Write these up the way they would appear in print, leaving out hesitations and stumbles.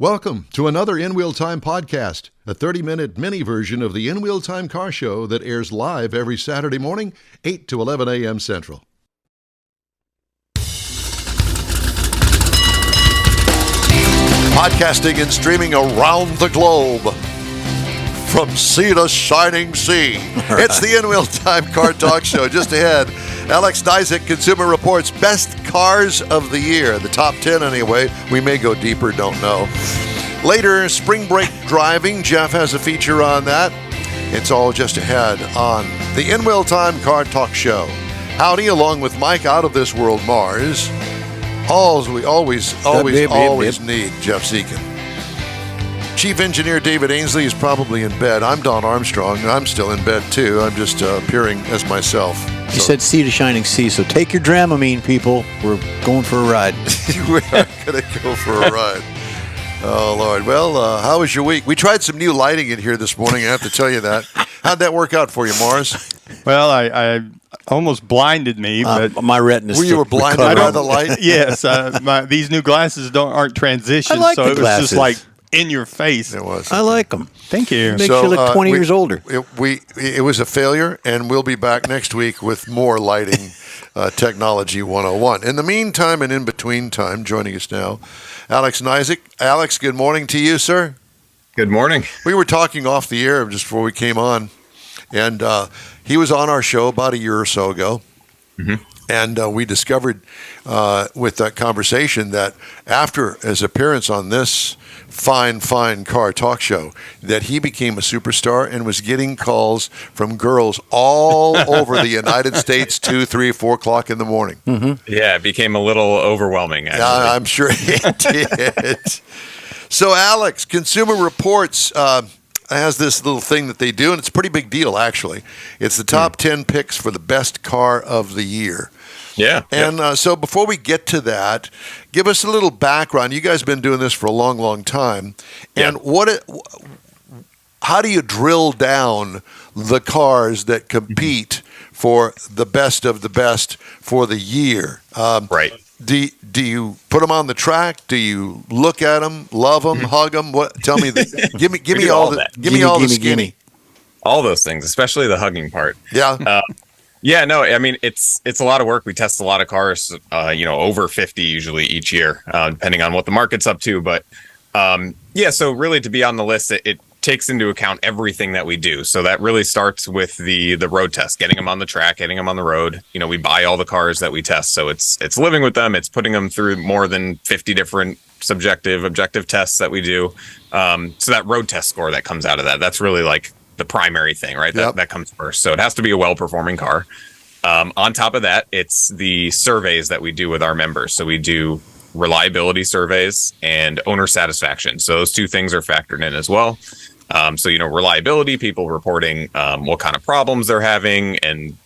Welcome to another In Wheel Time podcast, a 30-minute mini version of the In Wheel Time car show that airs live every Saturday morning, 8 to 11 a.m. Central. Podcasting and streaming around the globe from sea to shining sea. Right. It's the In Wheel Time Car Talk Show. Just ahead, Alex Knizek, Consumer Reports, best cars of the year. The top 10 anyway. We may go deeper, don't know. Later, spring break driving. Jeff has a feature on that. It's all just ahead on the In Wheel Time Car Talk Show. Howdy, along with Mike out of this world, Mars. We always need Jeff Zekin. Chief Engineer David Ainsley is probably in bed. I'm Don Armstrong. I'm still in bed, too. I'm just appearing as myself. He said sea to shining sea, so take your Dramamine, people. We're going for a ride. We are going to go for a ride. Oh, Lord. Well, how was your week? We tried some new lighting in here this morning, I have to tell you that. How'd that work out for you, Mars? Well, I almost blinded me, but my retina. You were blinded by the light? Yes, these new glasses aren't transitioned, like so the it was glasses. just like in your face. It was. I like them. Thank you. Makes you look 20 years older. It was a failure, and we'll be back next week with more lighting technology 101. In the meantime and in between time, joining us now, Alex Knizek. Alex, good morning to you, sir. Good morning. We were talking off the air just before we came on, and he was on our show about a year or so ago. Mm-hmm. And we discovered with that conversation that after his appearance on this fine car talk show, that he became a superstar and was getting calls from girls all over the United States 2, 3, 4 o'clock in the morning. Mm-hmm. Yeah, it became a little overwhelming. Yeah, I'm sure it did. So, Alex, Consumer Reports has this little thing that they do, and it's a pretty big deal, actually. It's the top 10 picks for the best car of the year. Yeah. And so before we get to that, give us a little background. You guys have been doing this for a long, long time. And how do you drill down the cars that compete for the best of the best for the year? Right. Do you put them on the track? Do you look at them, love them, hug them? What? Tell me. Give me all the. Give me all the skinny. All those things, especially the hugging part. Yeah. Yeah. No. I mean, it's a lot of work. We test a lot of cars. Over 50 usually each year, depending on what the market's up to. But So really, to be on the list, it takes into account everything that we do. So that really starts with the road test, getting them on the track, getting them on the road. We buy all the cars that we test. So it's living with them. It's putting them through more than 50 different objective tests that we do. So that road test score that comes out of that's really like the primary thing, right? That comes first. So it has to be a well-performing car. On top of that, it's the surveys that we do with our members. So we do reliability surveys and owner satisfaction. So those two things are factored in as well. Reliability, people reporting what kind of problems they're having, and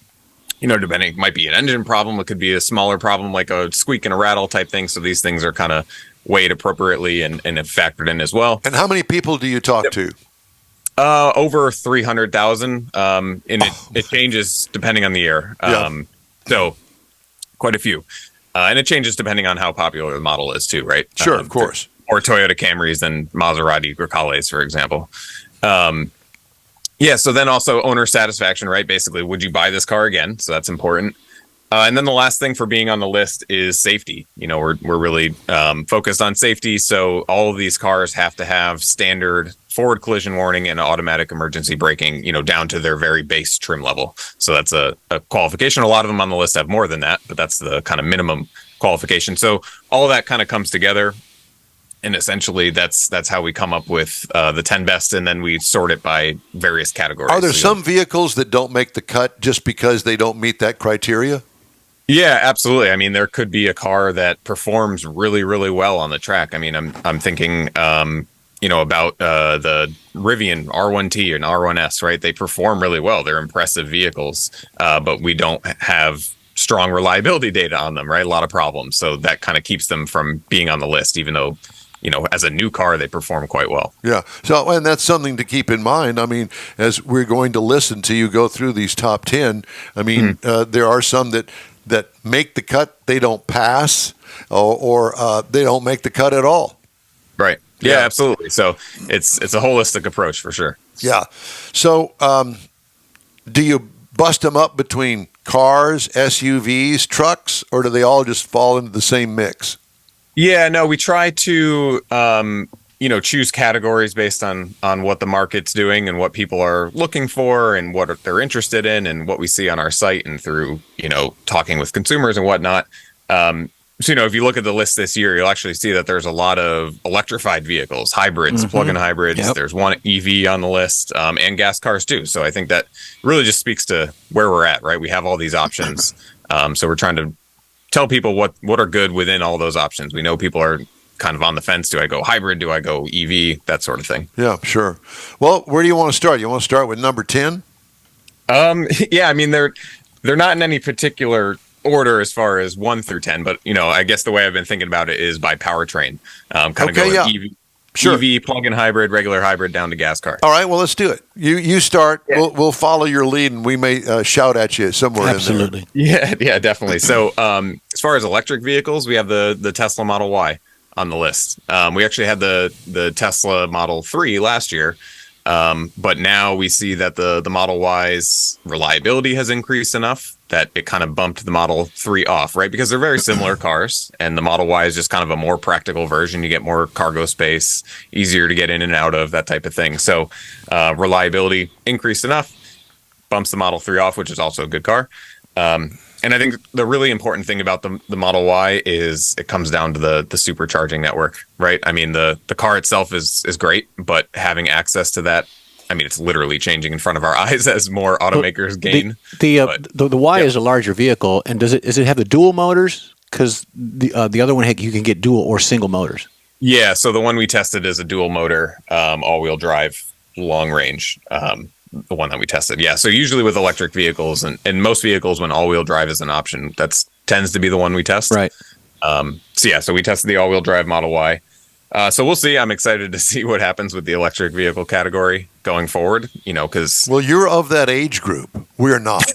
depending, it might be an engine problem, it could be a smaller problem like a squeak and a rattle type thing. So these things are kind of weighed appropriately and factored in as well. And how many people do you talk to? Over 300,000. And it changes depending on the year. So quite a few. And it changes depending on how popular the model is too, right? Sure, of course. Or Toyota Camrys and Maserati Grecales, for example. So then also owner satisfaction, right? Basically, would you buy this car again? So that's important. And then the last thing for being on the list is safety. We're really focused on safety. So all of these cars have to have standard forward collision warning and automatic emergency braking, down to their very base trim level. So that's a qualification. A lot of them on the list have more than that, but that's the kind of minimum qualification. So all of that kind of comes together. And essentially, that's how we come up with the 10 best, and then we sort it by various categories. Are there some vehicles that don't make the cut just because they don't meet that criteria? Yeah, absolutely. I mean, there could be a car that performs really, really well on the track. I mean, I'm thinking, about the Rivian R1T and R1S, right? They perform really well. They're impressive vehicles, but we don't have strong reliability data on them, right? A lot of problems. So that kind of keeps them from being on the list, even though, as a new car, they perform quite well. Yeah. So, and that's something to keep in mind. I mean, as we're going to listen to you go through these top 10, I mean, there are some that make the cut, they don't pass, or they don't make the cut at all. Right. Yeah, absolutely. So it's a holistic approach for sure. Yeah. So do you bust them up between cars, SUVs, trucks, or do they all just fall into the same mix? Yeah, no, we try to choose categories based on what the market's doing and what people are looking for and what they're interested in and what we see on our site and through, talking with consumers and whatnot. So, if you look at the list this year, you'll actually see that there's a lot of electrified vehicles, hybrids, plug-in hybrids. Yep. There's one EV on the list, and gas cars too. So I think that really just speaks to where we're at, right? We have all these options. So we're trying to tell people what are good within all those options. We know people are kind of on the fence. Do I go hybrid? Do I go EV? That sort of thing. Yeah, sure. Well, where do you want to start? You want to start with number 10? Yeah, I mean, they're not in any particular order as far as 1 through 10, but I guess the way I've been thinking about it is by powertrain. Kind of going EV, sure. EV, plug-in hybrid, regular hybrid, down to gas car. All right, well, let's do it. You start. Yeah. We'll follow your lead, and we may shout at you somewhere. Absolutely. In there. Yeah, definitely. So as far as electric vehicles, we have the Tesla Model Y on the list. We actually had the Tesla Model 3 last year. But now we see that the Model Y's reliability has increased enough that it kind of bumped the Model 3 off, right? Because they're very similar cars, and the Model Y is just kind of a more practical version. You get more cargo space, easier to get in and out of, that type of thing. So reliability increased enough, bumps the Model 3 off, which is also a good car. And I think the really important thing about the Model Y is it comes down to the supercharging network, right? I mean, the car itself is great, but having access to that, I mean, it's literally changing in front of our eyes as more automakers gain. The Y is a larger vehicle, and does it have the dual motors? Because the other one, you can get dual or single motors. Yeah, so the one we tested is a dual motor, all-wheel drive, long range. The one that we tested. Yeah. So usually with electric vehicles and most vehicles, when all-wheel drive is an option, that tends to be the one we test. Right. So we tested the all-wheel drive Model Y. So we'll see. I'm excited to see what happens with the electric vehicle category going forward, because... Well, you're of that age group. We're not.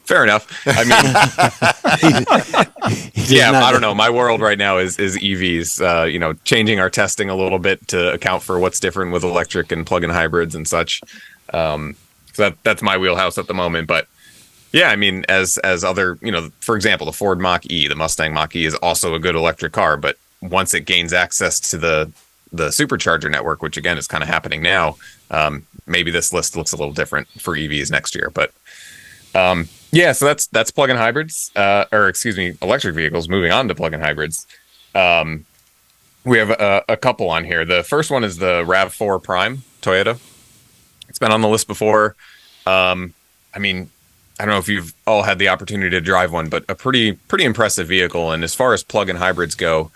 Fair enough. I mean, I don't know. My world right now is EVs, changing our testing a little bit to account for what's different with electric and plug-in hybrids and such. So that's my wheelhouse at the moment. But yeah, I mean, as other, for example, the Ford Mach-E, the Mustang Mach-E is also a good electric car. But once it gains access to the supercharger network, which again is kind of happening now, maybe this list looks a little different for EVs next year. But yeah, so that's plug-in hybrids, electric vehicles. Moving on to plug-in hybrids. We have a couple on here. The first one is the RAV4 Prime Toyota. It's been on the list before. I mean, I don't know if you've all had the opportunity to drive one, but a pretty impressive vehicle. And as far as plug-in hybrids go,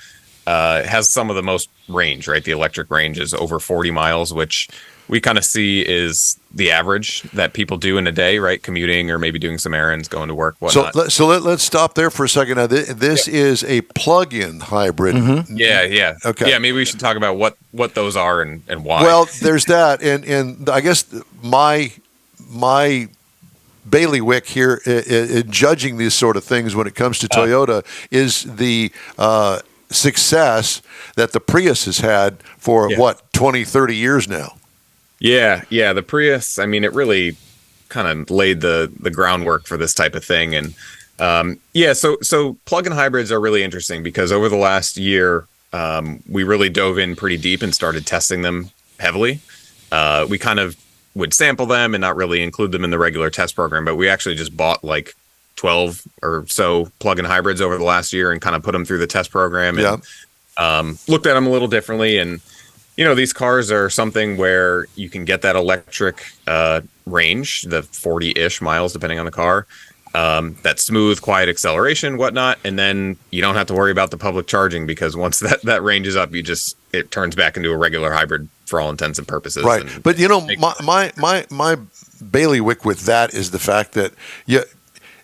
it has some of the most range, right? The electric range is over 40 miles, which we kind of see is the average that people do in a day, right? Commuting or maybe doing some errands, going to work, whatnot. So let's stop there for a second. Now, this is a plug-in hybrid. Mm-hmm. Yeah. Okay. Yeah, maybe we should talk about what those are and why. Well, there's that. And I guess my bailiwick here in judging these sort of things when it comes to Toyota is the success that the Prius has had for, 20, 30 years now. Yeah, the Prius, I mean, it really kind of laid the groundwork for this type of thing. And so plug-in hybrids are really interesting because over the last year, we really dove in pretty deep and started testing them heavily. We kind of would sample them and not really include them in the regular test program, but we actually just bought like 12 or so plug-in hybrids over the last year and kind of put them through the test program and looked at them a little differently. And these cars are something where you can get that electric range, the 40-ish miles, depending on the car, that smooth, quiet acceleration, whatnot. And then you don't have to worry about the public charging because once that range is up, it turns back into a regular hybrid for all intents and purposes. Right. But, my bailiwick with that is the fact that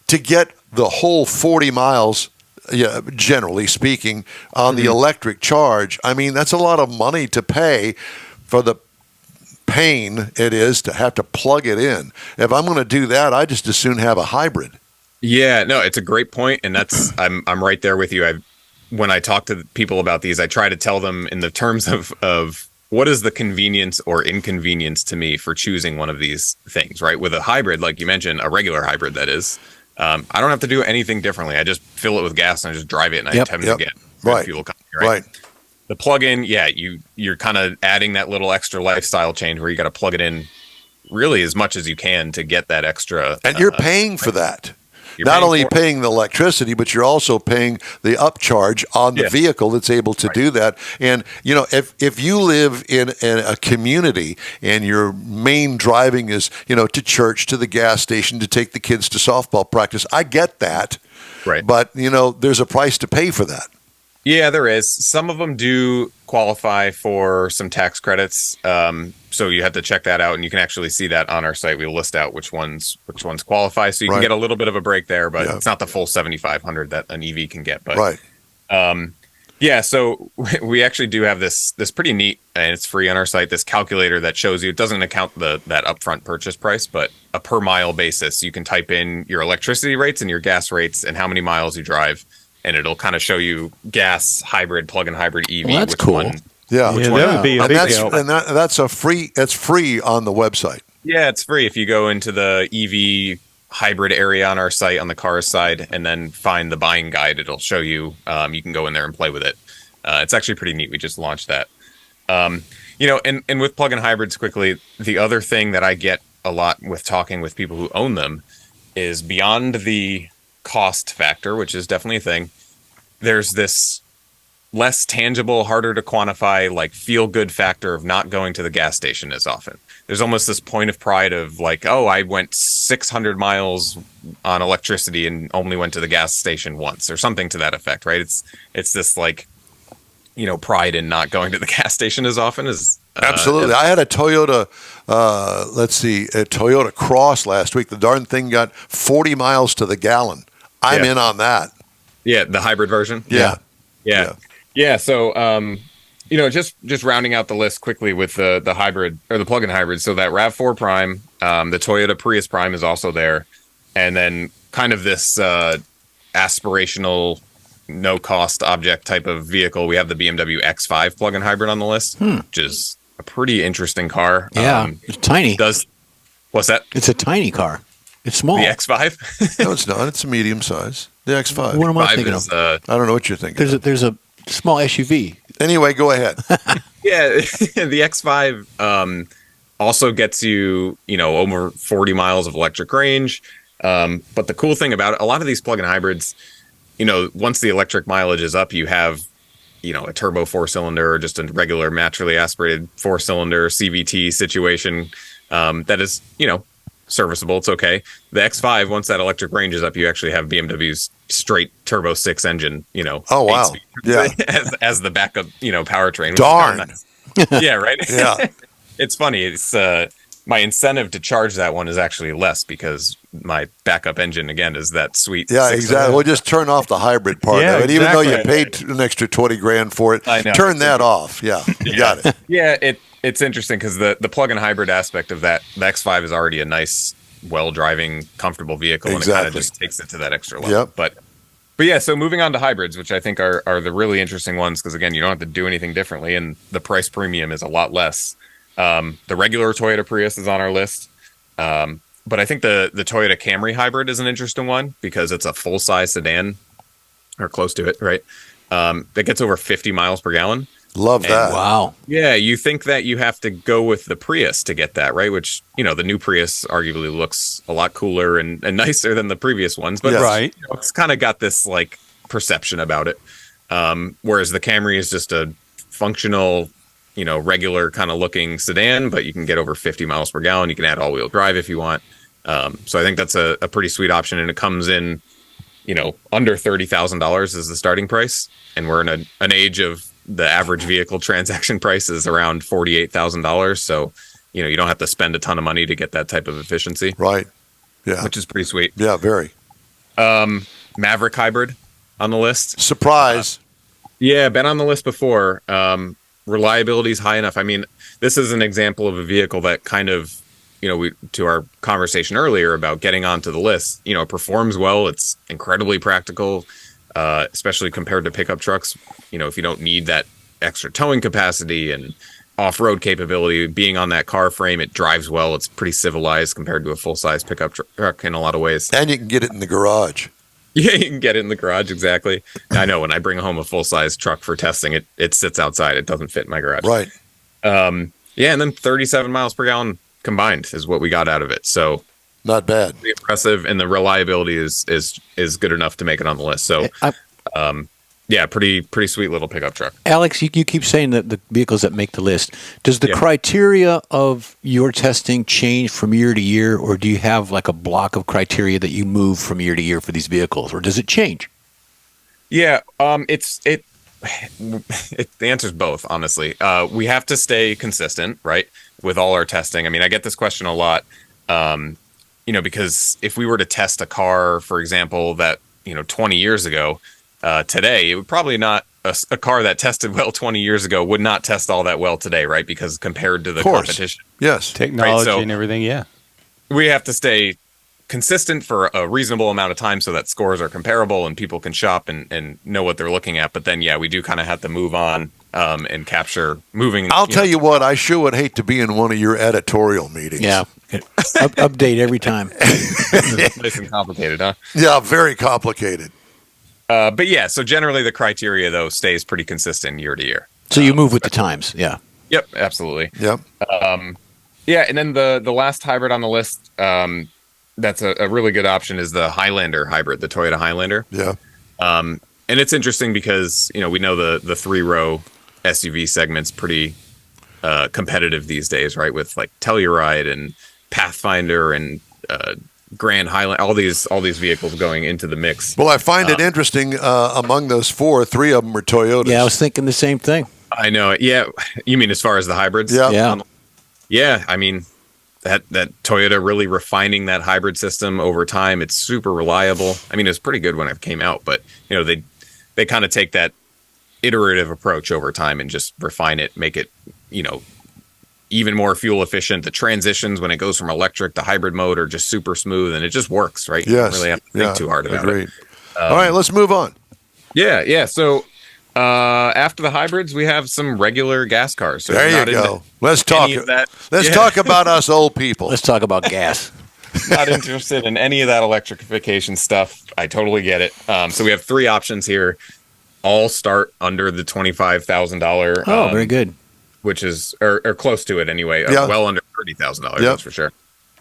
to get the whole 40 miles, generally speaking, on the electric charge, I mean, that's a lot of money to pay for the pain it is to have to plug it in. If I'm going to do that, I just as soon have a hybrid. Yeah, no, it's a great point, and that's I'm right there with you. when I talk to people about these, I try to tell them in the terms of what is the convenience or inconvenience to me for choosing one of these things, right? With a hybrid, like you mentioned, a regular hybrid, that is, I don't have to do anything differently. I just fill it with gas and I just drive it, and I attempt to get good fuel economy, right? The plug-in, you're kind of adding that little extra lifestyle change where you got to plug it in really as much as you can to get that extra. And you're paying for that. Not only paying the electricity, but you're also paying the upcharge on the vehicle that's able to do that. And, you know, if you live in a community and your main driving is, you know, to church, to the gas station, to take the kids to softball practice, I get that. Right. But, you know, there's a price to pay for that. Yeah, there is. Some of them do qualify for some tax credits. So you have to check that out, and you can actually see that on our site. We'll list out which ones qualify, so you can get a little bit of a break there, but it's not the full 7,500 that an EV can get. But so we actually do have this pretty neat, and it's free on our site, this calculator that shows you, it doesn't account that upfront purchase price, but a per mile basis. You can type in your electricity rates and your gas rates and how many miles you drive, and it'll kind of show you gas, hybrid, plug-in hybrid, EV. Well, that's cool. That would be a big help. And that's free on the website. Yeah, it's free. If you go into the EV hybrid area on our site on the cars side and then find the buying guide, it'll show you. You can go in there and play with it. It's actually pretty neat. We just launched that. You know, and with plug-in hybrids quickly, the other thing that I get a lot with talking with people who own them is beyond the cost factor, which is definitely a thing. There's this less tangible, harder to quantify, like feel good factor of not going to the gas station as often. There's almost this point of pride of like, oh, I went 600 miles on electricity and only went to the gas station once, or something to that effect, right? It's this like, you know, pride in not going to the gas station as often as absolutely. I had a Toyota, a Toyota Cross last week. The darn thing got 40 miles to the gallon. I'm in on that. Yeah, the hybrid version. Yeah. So, you know, just rounding out the list quickly with the hybrid or the plug-in hybrid. So that RAV4 Prime, the Toyota Prius Prime is also there, and then kind of this aspirational, no-cost object type of vehicle. We have the BMW X5 plug-in hybrid on the list, which is a pretty interesting car. Yeah, it's tiny. What's that? It's a tiny car. It's small. The X5? No, it's not. It's a medium size. The X5. What am I thinking of? I don't know what you're thinking. There's a small SUV. Anyway, go ahead. Yeah, the X5 also gets you, you know, over 40 miles of electric range. But the cool thing about it, a lot of these plug-in hybrids, you know, once the electric mileage is up, you have, you know, a turbo 4-cylinder or just a regular naturally aspirated 4-cylinder CVT situation that is, you know, serviceable. It's okay. The X5, once that electric range is up, you actually have BMW's straight turbo 6 engine, you know. Oh, wow. Yeah. as the backup, you know, powertrain. Darn. Nice. Yeah, right? Yeah. It's funny. It's my incentive to charge that one is actually less because my backup engine, again, is that sweet. Yeah, exactly. We'll just turn off the hybrid part of it. Even though you paid an extra 20 grand for it, turn that off. Yeah, you got it. Yeah, it's interesting because the plug-in hybrid aspect of that, the X5 is already a nice, well-driving, comfortable vehicle, and it kind of just takes it to that extra level. Yep. But yeah, so moving on to hybrids, which I think are the really interesting ones because, again, you don't have to do anything differently, and the price premium is a lot less. The regular Toyota Prius is on our list, but I think the Toyota Camry hybrid is an interesting one because it's a full-size sedan, or close to it, right? That gets over 50 miles per gallon. Love that. And, wow. Yeah, you think that you have to go with the Prius to get that, right? Which, you know, the new Prius arguably looks a lot cooler and nicer than the previous ones. But right. You know, it's kind of got this, like, perception about it. Whereas the Camry is just a functional, you know, regular kind of looking sedan, but you can get over 50 miles per gallon. You can add all-wheel drive if you want. So I think that's a pretty sweet option, and it comes in, you know, under $30,000 is the starting price. And we're in an age of the average vehicle transaction price is around $48,000. So, you know, you don't have to spend a ton of money to get that type of efficiency. Right. Yeah. Which is pretty sweet. Yeah, very. Maverick hybrid on the list. Surprise. Yeah, been on the list before. Reliability is high enough. I mean, this is an example of a vehicle that kind of, you know, to our conversation earlier about getting onto the list, you know, it performs well. It's incredibly practical. especially compared to pickup trucks. You know, if you don't need that extra towing capacity and off-road capability, being on that car frame, it drives well. It's pretty civilized compared to a full-size pickup truck in a lot of ways. And you can get it in the garage. Yeah, you can get it in the garage, exactly. I know when I bring home a full-size truck for testing, it sits outside. It doesn't fit in my garage. Right. Yeah, and then 37 miles per gallon combined is what we got out of it. So not bad. Pretty impressive, and the reliability is good enough to make it on the list. So, yeah, pretty sweet little pickup truck. Alex, you keep saying that the vehicles that make the list. Does the criteria of your testing change from year to year, or do you have like a block of criteria that you move from year to year for these vehicles, or does it change? Yeah, the answer is both, honestly. We have to stay consistent, right, with all our testing. I mean, I get this question a lot, because if we were to test a car, for example, that 20 years ago. Today, it would probably not a car that tested well 20 years ago would not test all that well today, right? Because compared to the competition, yes, technology right? So and everything, yeah, we have to stay consistent for a reasonable amount of time so that scores are comparable and people can shop and know what they're looking at. But then, we do kind of have to move on and capture moving. I'll tell you what, I sure would hate to be in one of your editorial meetings. Yeah, update every time. Nice and complicated, huh? Yeah, very complicated. But yeah, so generally the criteria, though, stays pretty consistent year to year. So you move with the times, yeah. Yep, absolutely. Yep. Yeah, and then the last hybrid on the list, that's a really good option, is the Highlander hybrid, the Toyota Highlander. Yeah. And it's interesting because, we know the three-row SUV segment's pretty competitive these days, right? With like Telluride and Pathfinder and Grand Highland, all these vehicles going into the mix. Well, I find it interesting. Among those four, three of them are Toyotas. Yeah, I was thinking the same thing. I know. Yeah, you mean as far as the hybrids? Yeah. Yeah. Yeah. I mean, that Toyota really refining that hybrid system over time. It's super reliable. I mean, it was pretty good when it came out, but they kind of take that iterative approach over time and just refine it, make it even more fuel efficient. The transitions when it goes from electric to hybrid mode are just super smooth, and it just works, right? You don't really have to think too hard about it. All right, let's move on. Yeah. So after the hybrids, we have some regular gas cars. So there you go. Let's talk. Let's talk about us old people. Let's talk about gas. Not interested in any of that electrification stuff. I totally get it. So we have three options here. All start under the $25,000. Oh, very good. Which is or close to it anyway. Well under $30,000. That's for sure.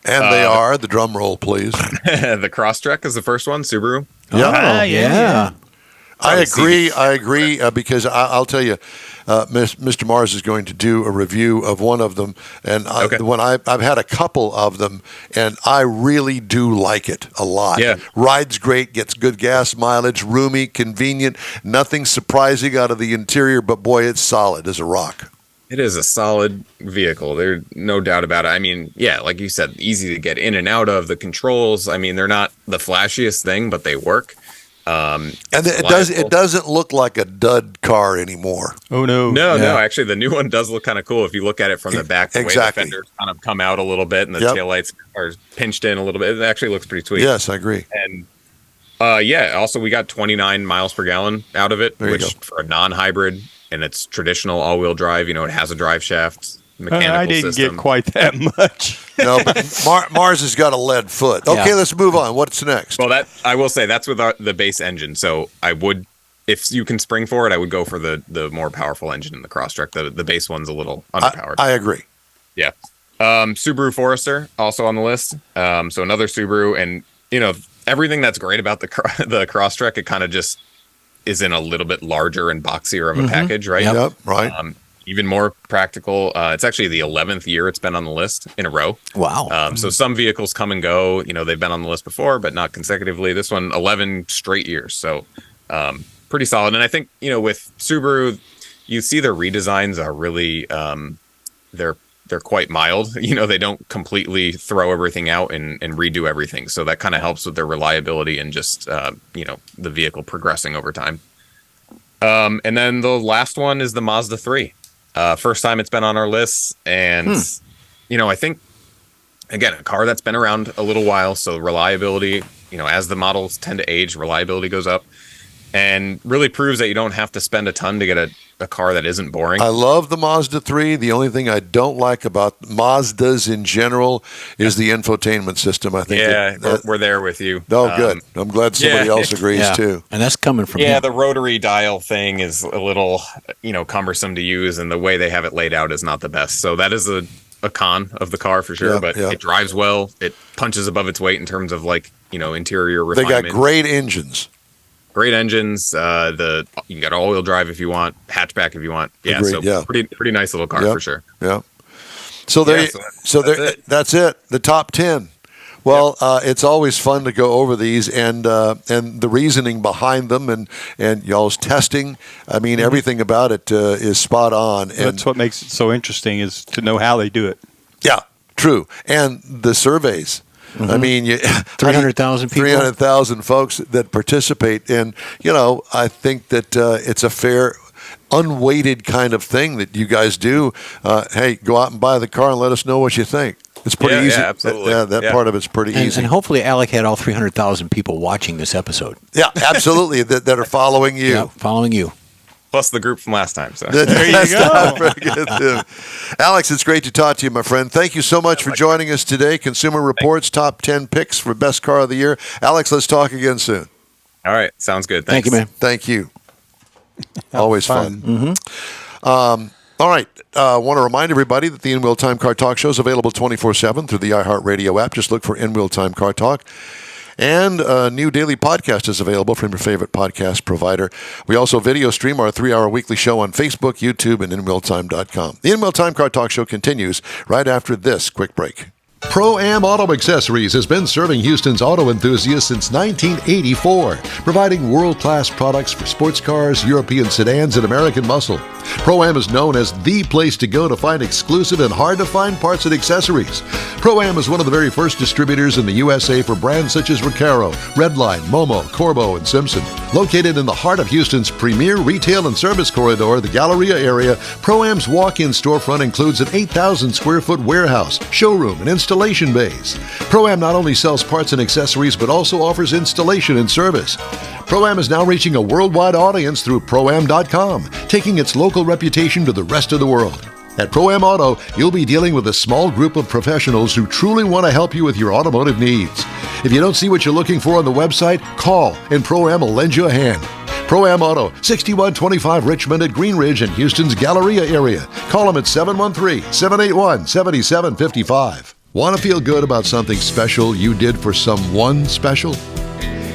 And they are the drum roll, please. The Crosstrek is the first one. Subaru. Yeah. I agree. Because I'll tell you, Mr. Mars is going to do a review of one of them, and when I've had a couple of them, and I really do like it a lot. Yeah. Rides great, gets good gas mileage, roomy, convenient, nothing surprising out of the interior, but boy, it's solid as a rock. It is a solid vehicle. There's no doubt about it. I mean, yeah, like you said, easy to get in and out of. The controls, I mean, they're not the flashiest thing, but they work. And it doesn't look like a dud car anymore. Oh no. No. Actually, the new one does look kind of cool if you look at it from the back. The way the fenders kind of come out a little bit, and the taillights are pinched in a little bit. It actually looks pretty sweet. Yes, I agree. And also we got 29 miles per gallon out of it, which for a non-hybrid. And it's traditional all-wheel drive. It has a drive shaft, mechanical I didn't system. get quite that much. No, but Mars has got a lead foot. Okay, let's move on. What's next? Well, I will say that's with the base engine. So I would, if you can spring for it, I would go for the more powerful engine in the Crosstrek. The base one's a little underpowered. I agree. Yeah. Subaru Forester also on the list. So another Subaru, and everything that's great about the Crosstrek, it kind of just is in a little bit larger and boxier of a package, right? Yep, right. Even more practical. It's actually the 11th year it's been on the list in a row. Wow. So some vehicles come and go. They've been on the list before, but not consecutively. This one, 11 straight years. So pretty solid. And I think, with Subaru, you see their redesigns are really, they're quite mild. They don't completely throw everything out and redo everything. So that kind of helps with their reliability and just, the vehicle progressing over time. And then the last one is the Mazda 3. First time it's been on our list. And, I think, again, a car that's been around a little while. So reliability, as the models tend to age, reliability goes up. and really proves that you don't have to spend a ton to get a car that isn't boring. I love the Mazda 3. The only thing I don't like about Mazdas in general is the infotainment system. I think we're there with you. Oh, good. I'm glad somebody else agrees too. And that's coming from the rotary dial thing is a little, cumbersome to use, and the way they have it laid out is not the best. So that is a con of the car for sure, but it drives well. It punches above its weight in terms of interior refinement. They got great engines. Great engines. You got all-wheel drive if you want, hatchback if you want. Yeah, Agreed, pretty nice little car for sure. Yeah. So that's it. The top 10. Well, it's always fun to go over these and the reasoning behind them and y'all's testing. I mean, everything about it is spot on. And that's what makes it so interesting, is to know how they do it. Yeah, true. And the surveys. Mm-hmm. I mean, 300,000 people. 300,000 folks that participate. And, I think that it's a fair, unweighted kind of thing that you guys do. Hey, go out and buy the car and let us know what you think. It's pretty easy. Yeah, absolutely. That part of it's pretty easy. And hopefully Alec had all 300,000 people watching this episode. Yeah, absolutely, that are following you. Yeah, following you. Plus the group from last time. So there you go. Very good. Alex, it's great to talk to you, my friend. Thank you so much for joining us today. Consumer Reports top 10 picks for best car of the year. Alex, let's talk again soon. All right, sounds good. Thank you, man. Thank you. Always fun. Mm-hmm. All right. I want to remind everybody that the In-Wheel Time Car Talk Show is available 24/7 through the iHeartRadio app. Just look for In-Wheel Time Car Talk. And a new daily podcast is available from your favorite podcast provider. We also video stream our 3-hour weekly show on Facebook, YouTube, and InWheelTime.com. The In-Wheel Time Car Talk Show continues right after this quick break. Pro-Am Auto Accessories has been serving Houston's auto enthusiasts since 1984, providing world-class products for sports cars, European sedans, and American muscle. Pro-Am is known as the place to go to find exclusive and hard-to-find parts and accessories. Pro-Am is one of the very first distributors in the USA for brands such as Recaro, Redline, Momo, Corbo, and Simpson. Located in the heart of Houston's premier retail and service corridor, the Galleria area, Pro-Am's walk-in storefront includes an 8,000-square-foot warehouse, showroom, and installation bays. Pro-Am not only sells parts and accessories, but also offers installation and service. Pro-Am is now reaching a worldwide audience through Pro-Am.com, taking its local reputation to the rest of the world. At Pro-Am Auto, you'll be dealing with a small group of professionals who truly want to help you with your automotive needs. If you don't see what you're looking for on the website, call and Pro-Am will lend you a hand. Pro-Am Auto, 6125 Richmond at Green Ridge in Houston's Galleria area. Call them at 713-781-7755. Want to feel good about something special you did for someone special?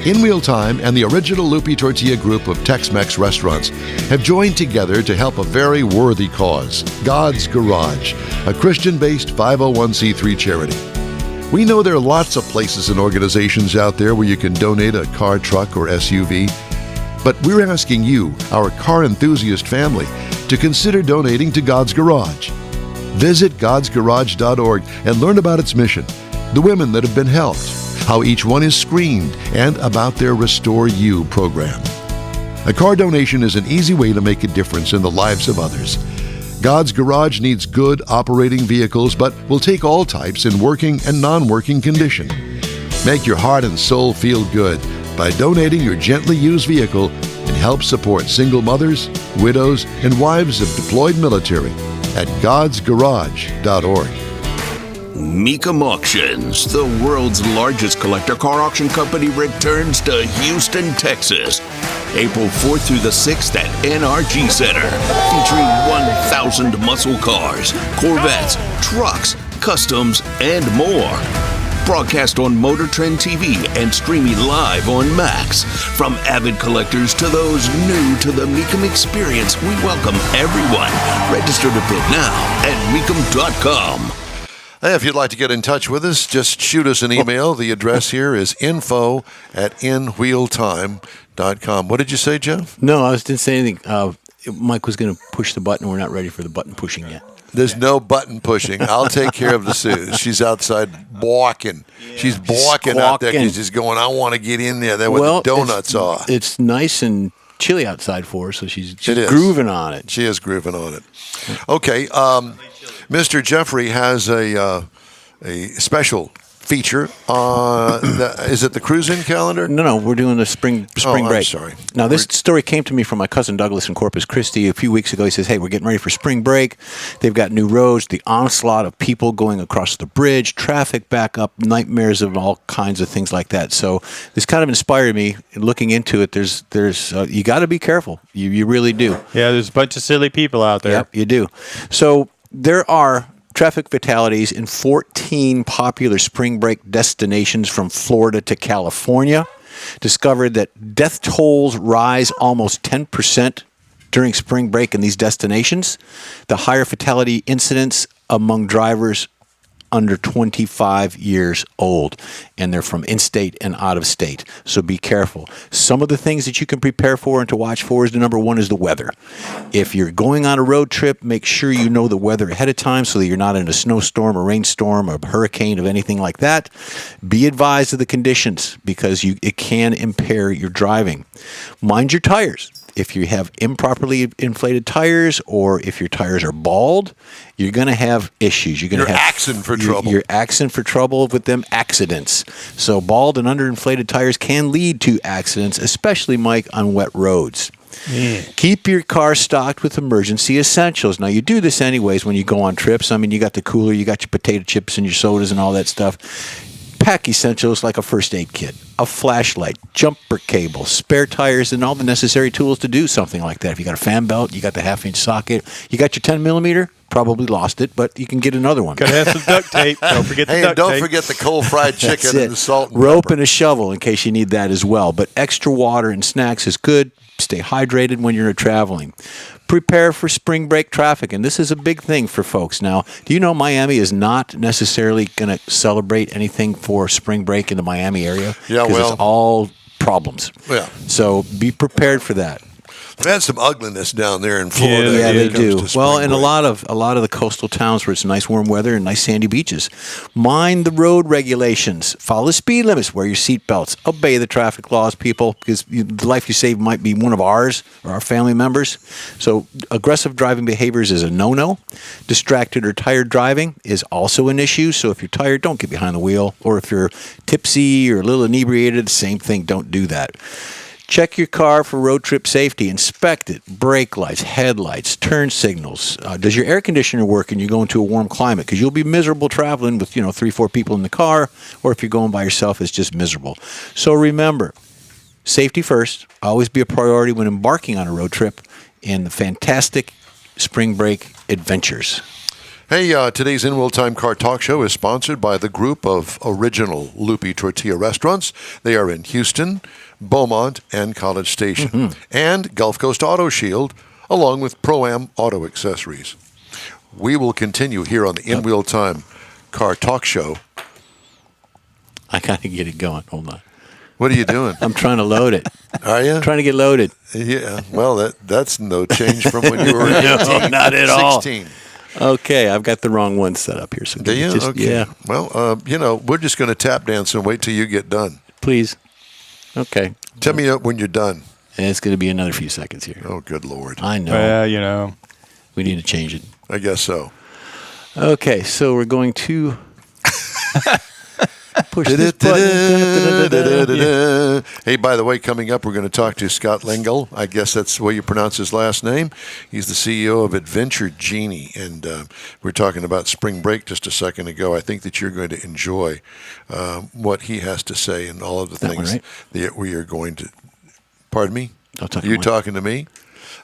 In-Wheel Time and the original Lupi Tortilla group of Tex-Mex restaurants have joined together to help a very worthy cause, God's Garage, a Christian-based 501c3 charity. We know there are lots of places and organizations out there where you can donate a car, truck, or SUV, but we're asking you, our car enthusiast family, to consider donating to God's Garage. Visit godsgarage.org and learn about its mission, the women that have been helped, how each one is screened, and about their Restore You program. A car donation is an easy way to make a difference in the lives of others. God's Garage needs good operating vehicles, but will take all types in working and non-working condition. Make your heart and soul feel good by donating your gently used vehicle and help support single mothers, widows, and wives of deployed military at godsgarage.org. Mecum Auctions, the world's largest collector car auction company, returns to Houston, Texas, April 4th through the 6th at NRG Center, featuring 1,000 muscle cars, Corvettes, trucks, customs, and more. Broadcast on Motor Trend TV and streaming live on Max. From avid collectors to those new to the Mecum experience, we welcome everyone. Register to bid now at Mecum.com. Hey, if you'd like to get in touch with us, just shoot us an email. The address here is info@inwheeltime.com. What did you say, Jeff? No, I didn't say anything. Mike was going to push the button. We're not ready for the button pushing yet. There's no button pushing. I'll take care of the Sue. She's outside balking. She's balking out there because she's going, I want to get in there. That's what the donuts are. It's nice and chilly outside for her, so she's grooving on it. She is grooving on it. Okay. Mr. Jeffrey has a special feature. Is it the cruise-in calendar? No, we're doing the spring break. I'm sorry. Now, this story came to me from my cousin Douglas in Corpus Christi a few weeks ago. He says, hey, we're getting ready for spring break. They've got new roads, the onslaught of people going across the bridge, traffic backup, nightmares of all kinds of things like that. So this kind of inspired me. Looking into it, there's you got to be careful. You really do. Yeah, there's a bunch of silly people out there. Yep, you do. So there are traffic fatalities in 14 popular spring break destinations from Florida to California. Discovered that death tolls rise almost 10% during spring break in these destinations. The higher fatality incidents among drivers under 25 years old, and they're from in-state and out of state. So be careful. Some of the things that you can prepare for and to watch for is number one is the weather. If you're going on a road trip, make sure you know the weather ahead of time so that you're not in a snowstorm, a rainstorm, or a hurricane of anything like that. Be advised of the conditions because it can impair your driving. Mind your tires. If you have improperly inflated tires or if your tires are bald, you're going to have issues. You're axing for trouble. You're axing for trouble with them accidents. So bald and underinflated tires can lead to accidents, especially, Mike, on wet roads. Yeah. Keep your car stocked with emergency essentials. Now, you do this anyways when you go on trips. I mean, you got the cooler, you got your potato chips and your sodas and all that stuff. Pack essentials like a first aid kit, a flashlight, jumper cable, spare tires, and all the necessary tools to do something like that. If you got a fan belt, you got the half-inch socket, you got your 10 millimeter, probably lost it, but you can get another one. Gotta have some duct tape. Don't forget the duct tape. Don't forget the cold fried chicken and the salt and rope pepper. And a shovel in case you need that as well. But extra water and snacks is good. Stay hydrated when you're traveling. Prepare for spring break traffic, and this is a big thing for folks. Now, do you know Miami is not necessarily going to celebrate anything for spring break in the Miami area? Yeah, well, because it's all problems. Yeah. So be prepared for that. They've had some ugliness down there in Florida. Yeah, they do. Well, and break. a lot of the coastal towns where it's nice warm weather and nice sandy beaches. Mind the road regulations. Follow the speed limits. Wear your seatbelts. Obey the traffic laws, people, because the life you save might be one of ours or our family members. So aggressive driving behaviors is a no-no. Distracted or tired driving is also an issue. So if you're tired, don't get behind the wheel. Or if you're tipsy or a little inebriated, same thing. Don't do that. Check your car for road trip safety. Inspect it. Brake lights, headlights, turn signals. Does your air conditioner work and you go into a warm climate? Because you'll be miserable traveling with 3-4 people in the car, or if you're going by yourself, it's just miserable. So remember, safety first. Always be a priority when embarking on a road trip in the fantastic spring break adventures. Hey, today's In Real Time Car Talk Show is sponsored by the group of original Loopy Tortilla restaurants. They are in Houston, Beaumont, and College Station. And Gulf Coast Auto Shield, along with Pro-Am Auto Accessories. We will continue here on the In Real Time Car Talk Show. I got to get it going. Hold on. What are you doing? I'm trying to load it. Are you? Trying to get loaded. Yeah. Well, that's no change from when you were 18. No, not at all. 16. Okay, I've got the wrong one set up here. So Do you? Okay. Yeah. Well, we're just going to tap dance and wait till you get done. Please. Okay. Tell me when you're done. And it's going to be another few seconds here. Oh, good Lord. I know. Well, We need to change it. I guess so. Okay, so we're going to push this button. Hey, by the way, coming up, we're going to talk to Scott Lengel. I guess that's the way you pronounce his last name. He's the CEO of Adventure Genie, and we're talking about spring break just a second ago. I think that you're going to enjoy what he has to say and all of the things that we are going to. Pardon me? You talking to me?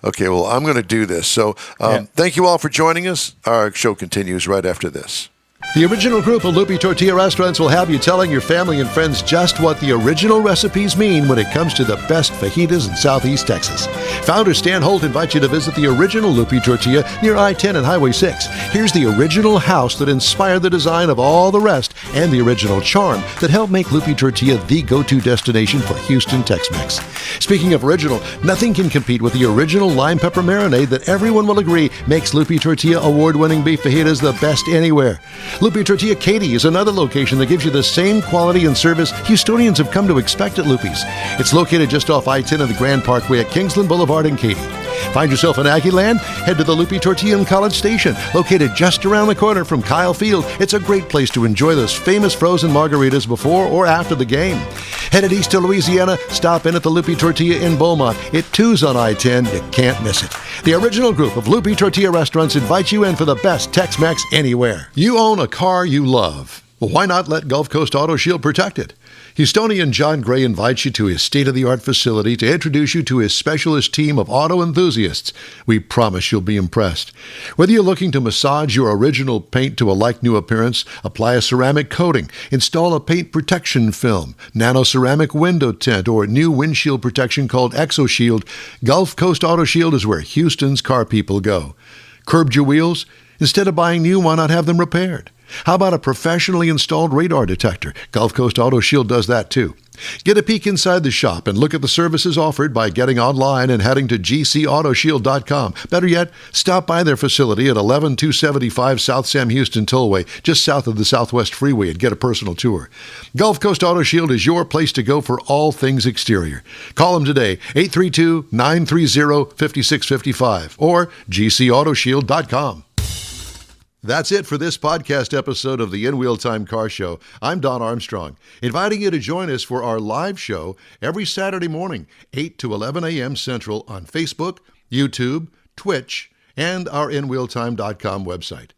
Okay, well, I'm going to do this. So thank you all for joining us. Our show continues right after this. The original group of Loopy Tortilla restaurants will have you telling your family and friends just what the original recipes mean when it comes to the best fajitas in Southeast Texas. Founder Stan Holt invites you to visit the original Loopy Tortilla near I-10 and Highway 6. Here's the original house that inspired the design of all the rest and the original charm that helped make Loopy Tortilla the go-to destination for Houston Tex-Mex. Speaking of original, nothing can compete with the original lime pepper marinade that everyone will agree makes Loopy Tortilla award-winning beef fajitas the best anywhere. Loopy Tortilla Katy is another location that gives you the same quality and service Houstonians have come to expect at Loopy's. It's located just off I-10 and the Grand Parkway at Kingsland Boulevard in Katy. Find yourself in Aggieland? Head to the Loopy Tortilla in College Station, located just around the corner from Kyle Field. It's a great place to enjoy those famous frozen margaritas before or after the game. Headed east to Louisiana, stop in at the Loopy Tortilla in Beaumont. It too's on I-10. You can't miss it. The original group of Loopy Tortilla restaurants invite you in for the best Tex-Mex anywhere. You own a car you love. Well, why not let Gulf Coast Auto Shield protect it? Houstonian John Gray invites you to his state-of-the-art facility to introduce you to his specialist team of auto enthusiasts. We promise you'll be impressed. Whether you're looking to massage your original paint to a like-new appearance, apply a ceramic coating, install a paint protection film, nano-ceramic window tint, or new windshield protection called ExoShield, Gulf Coast Auto Shield is where Houston's car people go. Curbed your wheels? Instead of buying new, why not have them repaired? How about a professionally installed radar detector? Gulf Coast Auto Shield does that too. Get a peek inside the shop and look at the services offered by getting online and heading to gcautoshield.com. Better yet, stop by their facility at 11275 South Sam Houston Tollway, just south of the Southwest Freeway, and get a personal tour. Gulf Coast Auto Shield is your place to go for all things exterior. Call them today, 832-930-5655 or gcautoshield.com. That's it for this podcast episode of the In Wheel Time Car Show. I'm Don Armstrong, inviting you to join us for our live show every Saturday morning, 8 to 11 a.m. Central on Facebook, YouTube, Twitch, and our InWheelTime.com website.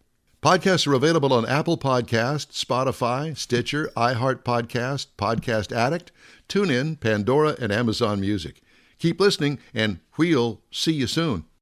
Podcasts are available on Apple Podcasts, Spotify, Stitcher, iHeart Podcast, Podcast Addict, TuneIn, Pandora, and Amazon Music. Keep listening, and we'll see you soon.